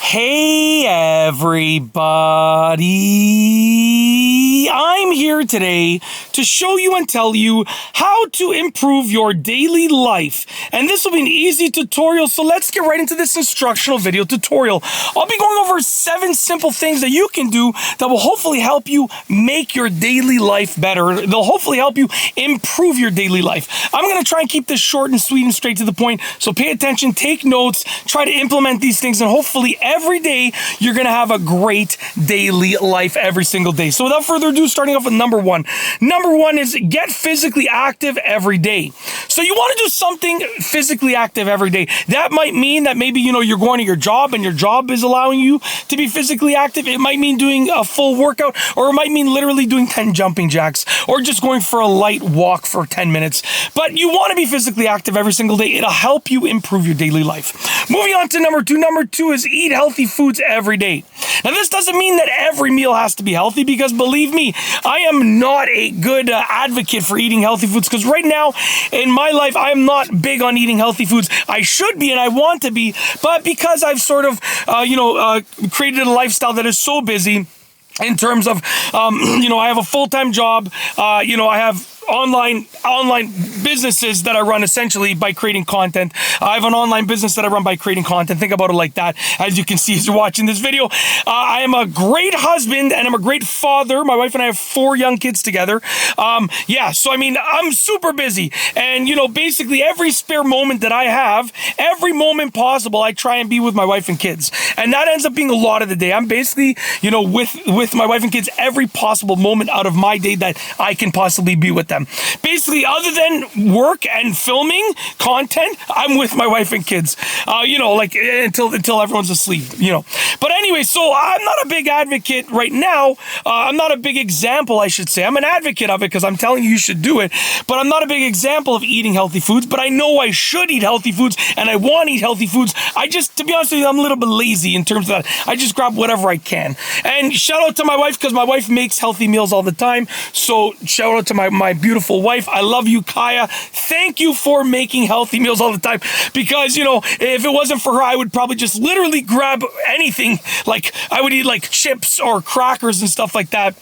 Hey everybody! I'm here today to show you and tell you how to improve your daily life. And this will be an easy tutorial, so let's get right into this instructional video tutorial. I'll be going over 7 simple things that you can do that will hopefully help you make your daily life better. They'll hopefully help you improve your daily life. I'm going to try and keep this short and sweet and straight to the point, so pay attention, take notes, try to implement these things, and hopefully every day you're going to have a great daily life every single day. So without further ado, starting off with number 1. Number 1 is get physically active every day. So you want to do something physically active every day. That might mean that maybe, you're going to your job and your job is allowing you to be physically active. It might mean doing a full workout, or it might mean literally doing 10 jumping jacks, or just going for a light walk for 10 minutes. But you want to be physically active every single day. It'll help you improve your daily life. Moving on to number 2. Number 2 is eat healthy foods every day. Now, this doesn't mean that every meal has to be healthy, because believe me, I am not a good advocate for eating healthy foods, because right now in my life, I am not big on eating healthy foods. I should be and I want to be, but because I've sort of, created a lifestyle that is so busy in terms of, I have a full-time job, I have online businesses that I run essentially by creating content. I have an online business that I run by creating content. Think about it like that. As you can see as you're watching this video, I am a great husband and I'm a great father. My wife and I have 4 young kids together. So I'm super busy, and basically every spare moment that I have, every moment possible, I try and be with my wife and kids, and that ends up being a lot of the day. I'm basically with my wife and kids every possible moment out of my day that I can possibly be with them. Basically, other than work and filming content, I'm with my wife and kids, until everyone's asleep, But anyway, so I'm not a big advocate right now. I'm not a big example, I should say. I'm an advocate of it because I'm telling you should do it, but I'm not a big example of eating healthy foods, but I know I should eat healthy foods and I want to eat healthy foods. To be honest with you, I'm a little bit lazy in terms of that. I just grab whatever I can. And shout out to my wife, because my wife makes healthy meals all the time. So shout out to my beautiful wife. I love you, Kaya. Thank you for making healthy meals all the time, because, if it wasn't for her, I would probably just literally grab anything. Like I would eat like chips or crackers and stuff like that.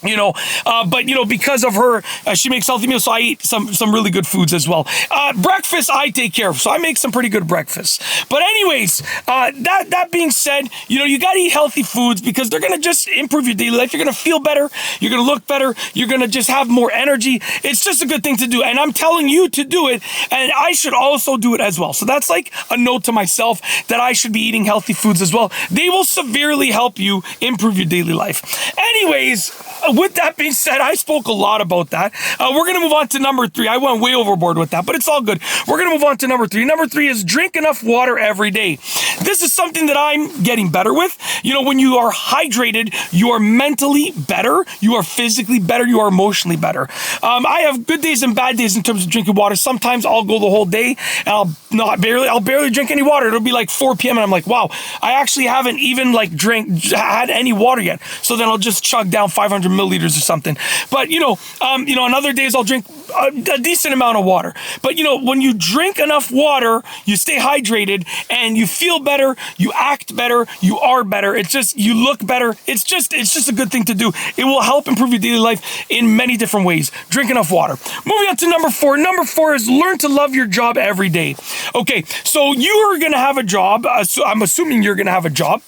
But because of her, she makes healthy meals, so I eat some really good foods as well. Breakfast I take care of, so I make some pretty good breakfasts. But anyways, that being said, you gotta eat healthy foods, because they're gonna just improve your daily life. You're gonna feel better, you're gonna look better, you're gonna just have more energy. It's just a good thing to do, and I'm telling you to do it, and I should also do it as well. So that's like a note to myself that I should be eating healthy foods as well. They will severely help you improve your daily life. Anyways, with that being said, I spoke a lot about that. We're going to move on to number 3. I went way overboard with that, but it's all good. We're going to move on to number 3. Number 3 is drink enough water every day. This is something that I'm getting better with. When you are hydrated, you are mentally better, you are physically better, you are emotionally better. I have good days and bad days in terms of drinking water. Sometimes I'll go the whole day and I'll barely drink any water. It'll be like 4 p.m. and I'm like, wow, I actually haven't even had any water yet. So then I'll just chug down 500 milliliters or something. But, on other days I'll drink a decent amount of water. But, when you drink enough water, you stay hydrated and you feel better, you act better, you are better. It's just, you look better. It's just a good thing to do. It will help improve your daily life in many different ways. Drink enough water. Moving on to number 4. Number 4 is learn to love your job every day. Okay, so you are going to have a job. So I'm assuming you're going to have a job.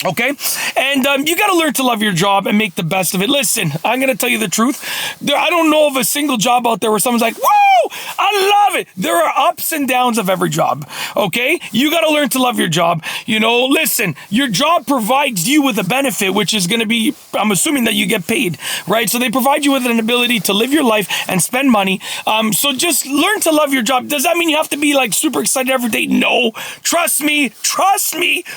Okay, and you got to learn to love your job and make the best of it. Listen, I'm going to tell you the truth. I don't know of a single job out there where someone's like, woo, I love it. There are ups and downs of every job, okay? You got to learn to love your job. Listen, your job provides you with a benefit, which is going to be, I'm assuming that you get paid, right? So they provide you with an ability to live your life and spend money. So just learn to love your job. Does that mean you have to be like super excited every day? No. Trust me.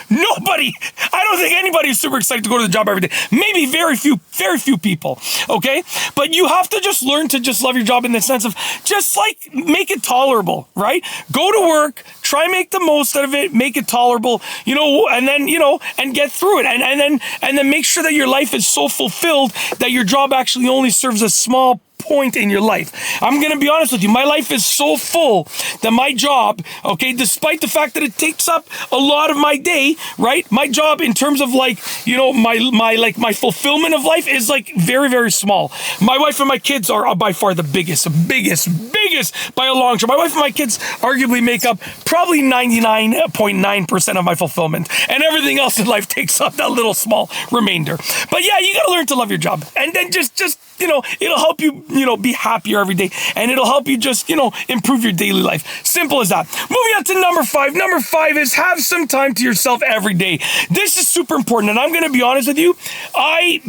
Nobody. I don't think anybody is super excited to go to the job every day. Maybe very few people, okay? But you have to just learn to just love your job in the sense of just like make it tolerable, right? Go to work, try and make the most out of it, make it tolerable, and then, and get through it. And then make sure that your life is so fulfilled that your job actually only serves a small point in your life. I'm going to be honest with you. My life is so full that my job, okay, despite the fact that it takes up a lot of my day, right? My job in terms of like, you know, my fulfillment of life is like very, very small. My wife and my kids are by far the biggest by a long shot. My wife and my kids arguably make up probably 99.9% of my fulfillment, and everything else in life takes up that little small remainder. But yeah, you got to learn to love your job, and then just you know, it'll help you, you know, be happier every day, and it'll help you just, you know, improve your daily life. Simple as that. Moving on to number 5. Number 5 is have some time to yourself every day. This is super important, and I'm going to be honest with you. I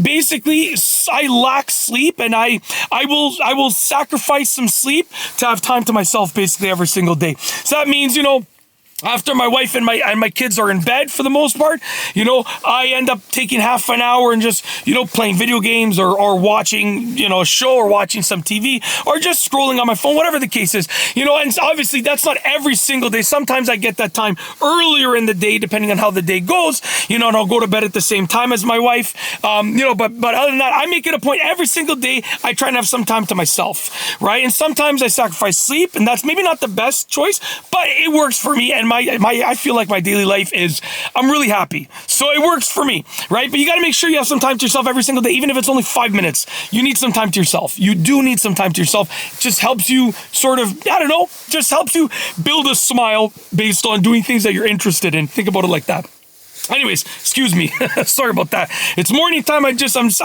lack sleep, and I will sacrifice some sleep to have time to myself basically every single day. So that means, you know, after my wife and my kids are in bed for the most part, you know, I end up taking half an hour and just, you know, playing video games or watching, you know, a show or watching some TV or just scrolling on my phone, whatever the case is, you know, and obviously that's not every single day. Sometimes I get that time earlier in the day, depending on how the day goes, you know, and I'll go to bed at the same time as my wife, you know, but other than that, I make it a point every single day. I try and have some time to myself, right? And sometimes I sacrifice sleep, and that's maybe not the best choice, but it works for me. And I feel like my daily life is, I'm really happy. So it works for me, right? But you got to make sure you have some time to yourself every single day, even if it's only 5 minutes. You need some time to yourself. You do need some time to yourself. It just helps you sort of, I don't know, just helps you build a smile based on doing things that you're interested in. Think about it like that. Anyways, excuse me. Sorry about that. It's morning time. I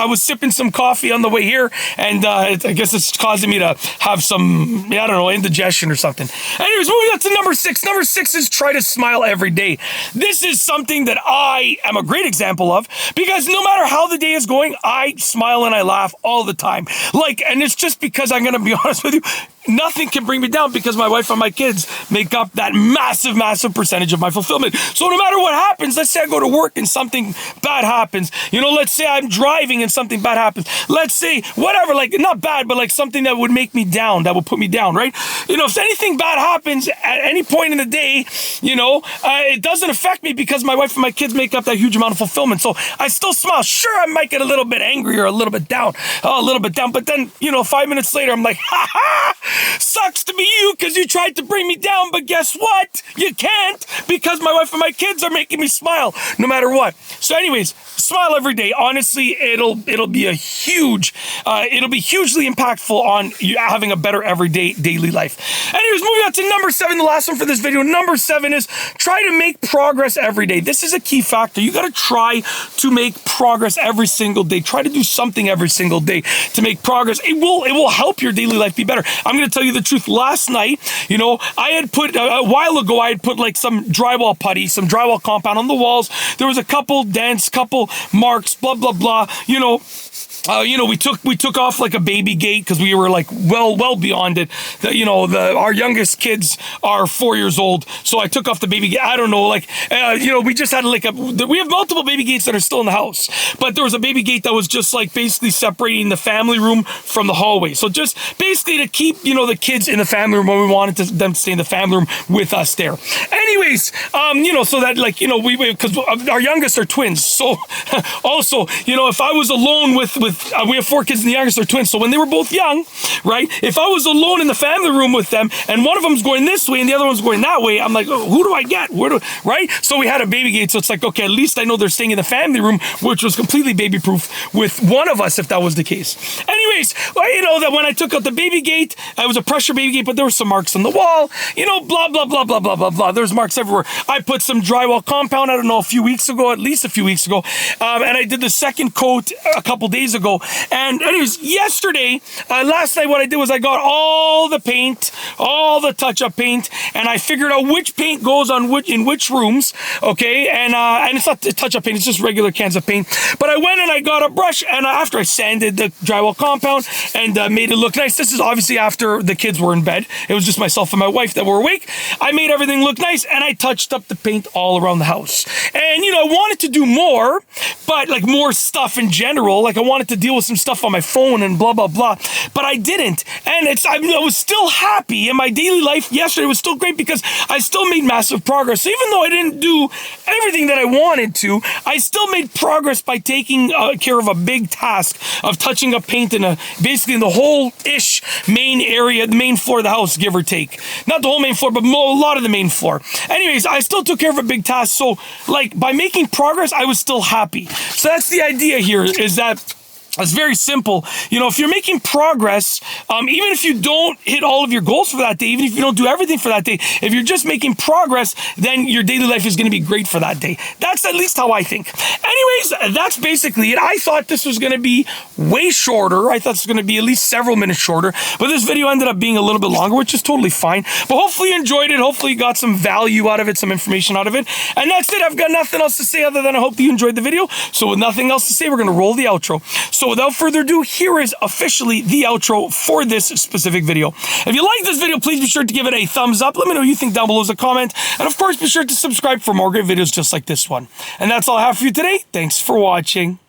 was sipping some coffee on the way here, and I guess it's causing me to have some, I don't know, indigestion or something. Anyways, moving on to number 6. Number 6 is try to smile every day. This is something that I am a great example of, because no matter how the day is going, I smile and I laugh all the time. Like, and it's just because I'm going to be honest with you, nothing can bring me down, because my wife and my kids make up that massive percentage of my fulfillment. So no matter what happens, let's say I go to work and something bad happens, you know, let's say I'm driving and something bad happens, let's say whatever, like not bad, but like something that would make me down, that would put me down, right? You know, if anything bad happens at any point in the day, you know, it doesn't affect me, because my wife and my kids make up that huge amount of fulfillment. So I still smile. Sure, I might get a little bit angry or a little bit down, but then, you know, 5 minutes later, I'm like, ha ha! Sucks to be you, because you tried to bring me down, but guess what? You can't, because my wife and my kids are making me smile no matter what. So anyways, smile every day. Honestly, it'll be a huge, it'll be hugely impactful on you having a better everyday daily life. Anyways, moving on to number 7, the last one for this video. Number 7 is try to make progress every day. This is a key factor. You got to try to make progress every single day. Try to do something every single day to make progress. It will help your daily life be better. I'm going to tell you the truth. Last night, you know, I had put a while ago, I had put like some drywall putty, some drywall compound on the walls. There was a couple dents, couple marks, blah blah blah. You know, we took off like a baby gate, because we were like well beyond it. Our youngest kids are 4 years old, so I took off the baby gate. I don't know, we just had like we have multiple baby gates that are still in the house, but there was a baby gate that was just like basically separating the family room from the hallway. So just basically to keep, the kids in the family room when we wanted them to stay in the family room with us there. Anyways, so that because our youngest are twins. So also, if I was alone with we have 4 kids and the youngest are twins. So when they were both young, right? If I was alone in the family room with them and one of them's going this way and the other one's going that way, I'm like, oh, who do I get? Right? So we had a baby gate. So it's like, okay, at least I know they're staying in the family room, which was completely baby proof with one of us, if that was the case. Anyways, that when I took out the baby gate, it was a pressure baby gate, but there were some marks on the wall, blah, blah, blah, blah, blah, blah, blah. There's marks everywhere. I put some drywall compound, I don't know, at least a few weeks ago. And I did the second coat a couple days ago. And anyways, last night, what I did was I got all the paint, all the touch-up paint, and I figured out which paint goes on in which rooms, okay? And it's not touch-up paint, it's just regular cans of paint. But I went and I got a brush, and after I sanded the drywall compound and made it look nice, this is obviously after the kids were in bed. It was just myself and my wife that were awake. I made everything look nice, and I touched up the paint all around the house. And, I wanted to do more, but like more stuff in general. Like I wanted to deal with some stuff on my phone and blah, blah, blah. But I didn't. And I was still happy in my daily life. Yesterday was still great because I still made massive progress. So even though I didn't do everything that I wanted to, I still made progress by taking care of a big task of touching up paint in basically in the whole-ish main area, the main floor of the house, give or take. Not the whole main floor, but a lot of the main floor. Anyways, I still took care of a big task. So like by making progress, I was still happy. So that's the idea here, is that it's very simple. You know, if you're making progress, even if you don't hit all of your goals for that day, even if you don't do everything for that day, if you're just making progress, then your daily life is going to be great for that day. That's at least how I think. Anyways, that's basically it. I thought this was going to be way shorter. I thought this was going to be at least several minutes shorter, but this video ended up being a little bit longer, which is totally fine. But hopefully you enjoyed it. Hopefully you got some value out of it, some information out of it. And that's it. I've got nothing else to say other than I hope you enjoyed the video. So with nothing else to say, we're going to roll the outro. So without further ado, here is officially the outro for this specific video. If you like this video, please be sure to give it a thumbs up. Let me know what you think down below as a comment. And of course, be sure to subscribe for more great videos just like this one. And that's all I have for you today. Thanks for watching.